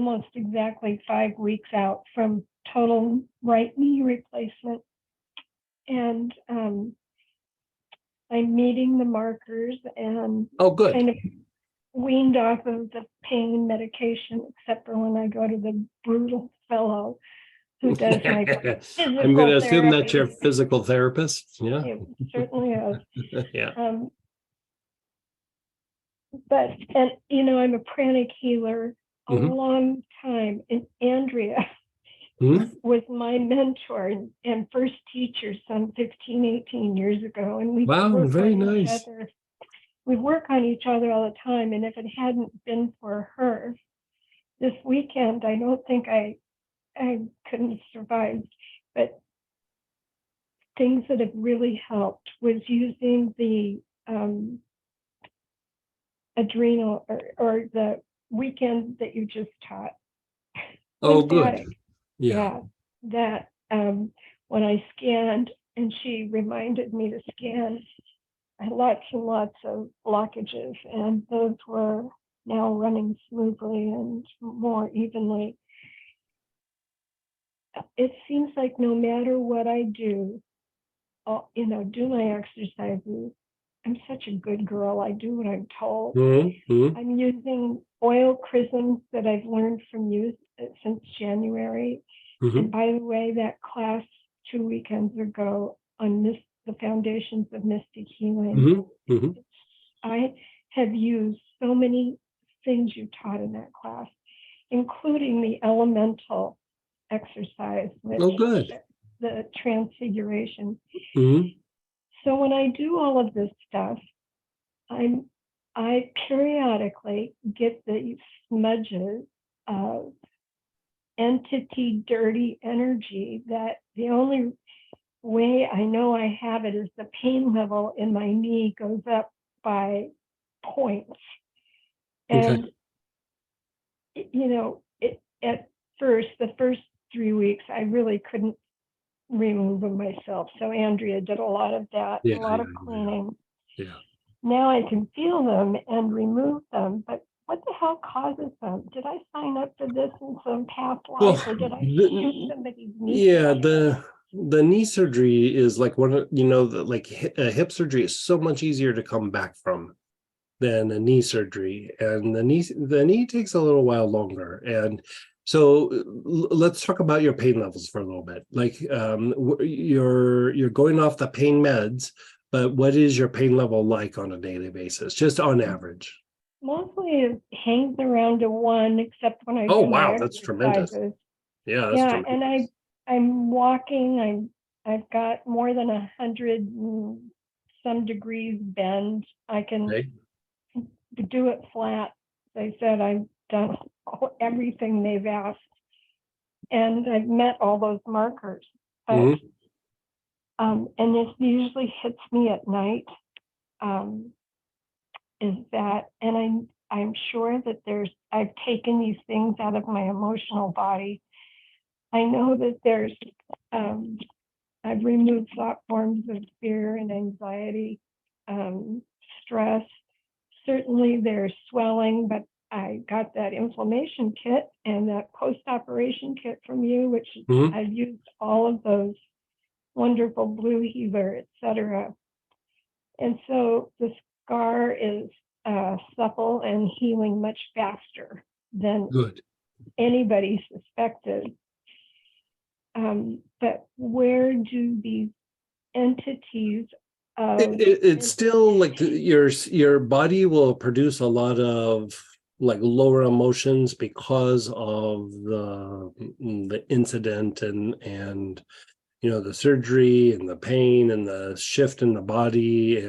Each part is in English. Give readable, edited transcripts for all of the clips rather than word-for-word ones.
almost exactly 5 weeks out from total right knee replacement. And I'm meeting the markers and Oh, good. kind of weaned off of the pain medication, except for when I go to the brutal fellow who does my physical I'm going to assume that's therapy. your physical therapist. Yeah. It certainly is. Yeah. But, and I'm a pranic healer a Mhm. long time. And Andrea Mhm. was my mentor and first teacher some 15, 18 years ago. And we Wow, work very on each nice. other. We work on each other all the time. And if it hadn't been for her, this weekend, I don't think I couldn't have survived. But things that have really helped was using the adrenal or the weekend that you just taught. Oh, good. Yeah. Yeah, that when I scanned, and she reminded me to scan, I had lots and lots of blockages, and those were now running smoothly and more evenly. It seems like no matter what I do, do my exercises. I'm such a good girl. I do what I'm told. Mhm. I'm using oil chrisms that I've learned from you since January. Mhm. And by the way, that class 2 weekends ago on the foundations of mystic healing, I have used so many things you taught in that class, including the elemental exercise, which Oh, good. the transfiguration. Mhm. So when I do all of this stuff, I periodically get these smudges of entity dirty energy that the only way I know I have it is the pain level in my knee goes up by points. Okay. And at first, the first 3 weeks, I really couldn't remove them myself. So Andrea did a lot of that, Yeah. a lot of Yeah. cleaning. Yeah. Now I can feel them and remove them, but what the hell causes them? Did I sign up for this in some past Well, life, or did I shoot somebody's knee? yeah, the knee surgery is like one of, hip surgery is so much easier to come back from than a knee surgery, and the knee takes a little while longer. And so let's talk about your pain levels for a little bit. Like you're going off the pain meds, but what is your pain level like on a daily basis, just on average? Mostly it hangs around a 1, except when I Oh, do my wow, that's tremendous. exercises. Yeah, that's Yeah, and tremendous. I'm walking. I've got more than 100 and some degrees bend. I can Okay. do it flat. They said I've done everything they've asked, and I've met all those markers. But and this usually hits me at night. Is that, and I'm sure that I've taken these things out of my emotional body. I know that I've removed thought forms of fear and anxiety, stress. Certainly there's swelling, but I got that inflammation kit and that post-operation kit from you, which I've used all of those wonderful Blue Healer, etc. And so the scar is supple and healing much faster than Good. anybody suspected. But where do these entities It's still like your body will produce a lot of like lower emotions because of the incident and the surgery and the pain and the shift in the body,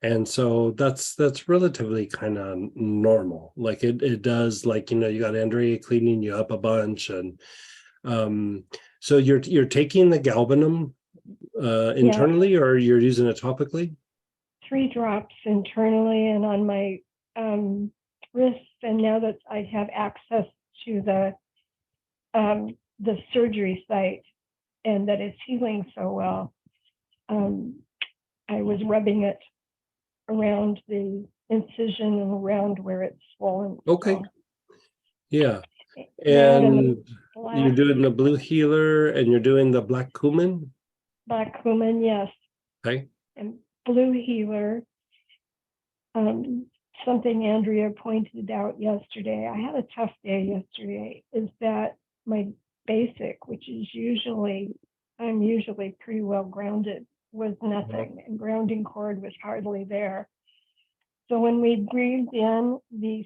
and so that's relatively kind of normal. Like it does, like you got Andrea cleaning you up a bunch, and so you're taking the galbanum internally, or you're using it topically? 3 drops internally and on my wrists, and now that I have access to the surgery site and that it's healing so well, I was rubbing it around the incision and around where it's swollen. Okay. So, Yeah. red and And you're black, doing the blue healer and you're doing the black cumin. black cumin, yes, Okay. and blue healer. Something Andrea pointed out yesterday, I had a tough day yesterday, is that my basic, which is I'm usually pretty well grounded, was nothing, and grounding cord was hardly there. So when we breathed in the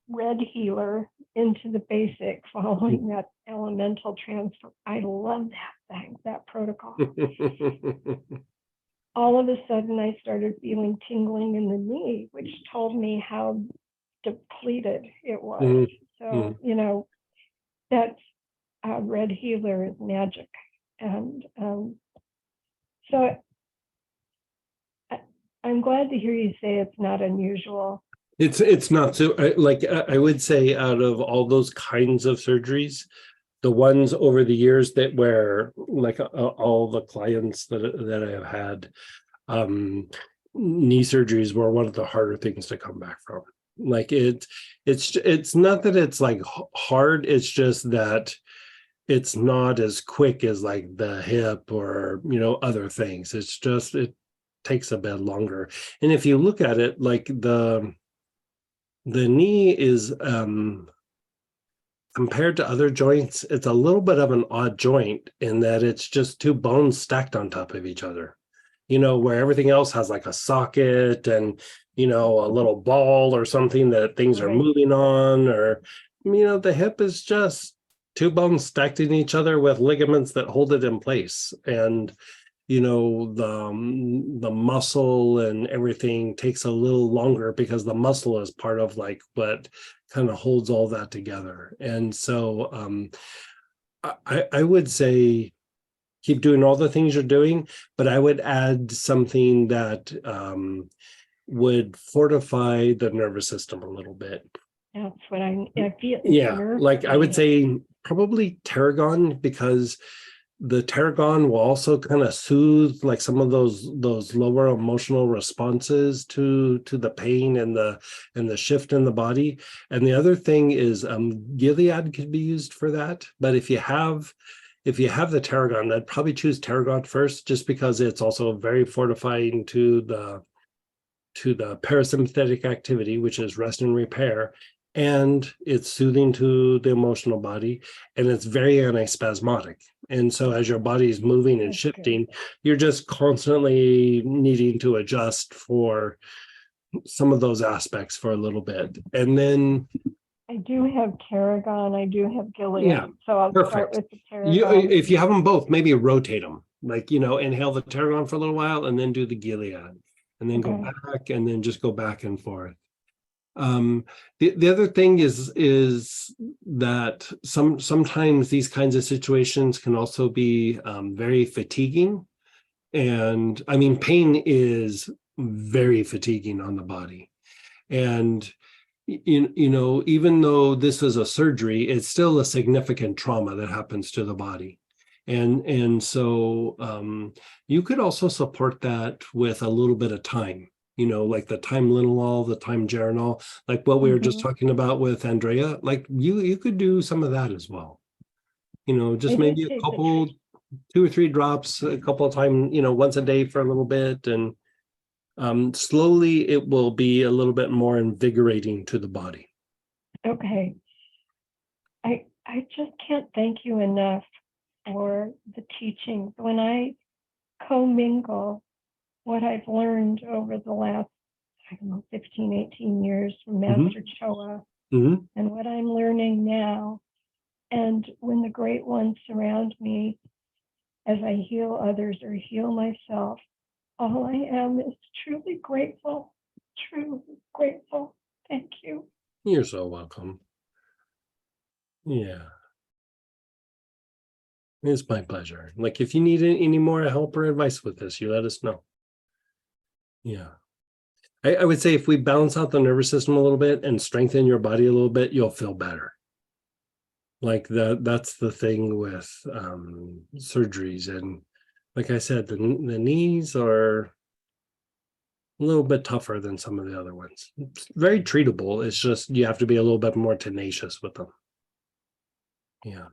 red healer into the basic following that elemental transfer, I love that thing, that protocol. All of a sudden I started feeling tingling in the knee, which told me how depleted it was. So, that red healer is magic. And so I'm glad to hear you say it's not unusual. It's not so like I would say out of all those kinds of surgeries, the ones over the years that where like all the clients that I have had, knee surgeries were one of the harder things to come back from. Like it's not that it's like hard, it's just that it's not as quick as like the hip or other things. It's just it takes a bit longer. And if you look at it, like the knee is compared to other joints, it's a little bit of an odd joint in that it's just two bones stacked on top of each other, where everything else has like a socket and a little ball or something that things are moving on, or the hip is just two bones stacked in each other with ligaments that hold it in place. And the muscle and everything takes a little longer because the muscle is part of like what kind of holds all that together. And so I would say keep doing all the things you're doing, but I would add something that would fortify the nervous system a little bit. That's what I feel. Yeah, like I would say probably tarragon, because the tarragon will also kind of soothe like some of those lower emotional responses to the pain and the shift in the body. And the other thing is Gilead could be used for that. But if you have the tarragon, I'd probably choose tarragon first, just because it's also very fortifying to the parasympathetic activity, which is rest and repair, and it's soothing to the emotional body, and it's very antispasmodic. And so as your body is moving and shifting, you're just constantly needing to adjust for some of those aspects for a little bit. And then I do have tarragon, I do have Gilead, so I'll start with the tarragon. If you have them both, maybe rotate them, like inhale the tarragon for a little while and then do the Gilead, and then go back, and then just go back and forth. The other thing is that sometimes these kinds of situations can also be very fatiguing. And I mean, pain is very fatiguing on the body. And even though this is a surgery, it's still a significant trauma that happens to the body. And so you could also support that with a little bit of time, like the time linalool, the time Geranol, like what we were just talking about with Andrea. Like you could do some of that as well. Just maybe a couple, 2 or 3 drops, a couple of times, once a day for a little bit, and slowly it will be a little bit more invigorating to the body. Okay. I just can't thank you enough for the teachings. When I commingle what I've learned over the last, 15, 18 years from Master Choa, and what I'm learning now, and when the great ones surround me as I heal others or heal myself, all I am is truly grateful, truly grateful. Thank you. You're so welcome. Yeah. It's my pleasure. Like if you need any more help or advice with this, you let us know. Yeah. I would say if we balance out the nervous system a little bit and strengthen your body a little bit, you'll feel better. Like that's the thing with surgeries. And like I said, the knees are a little bit tougher than some of the other ones. It's very treatable. It's just you have to be a little bit more tenacious with them. Yeah.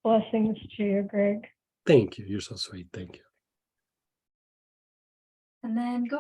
Blessings to you, Greg. Thank you. You're so sweet. Thank you. And then go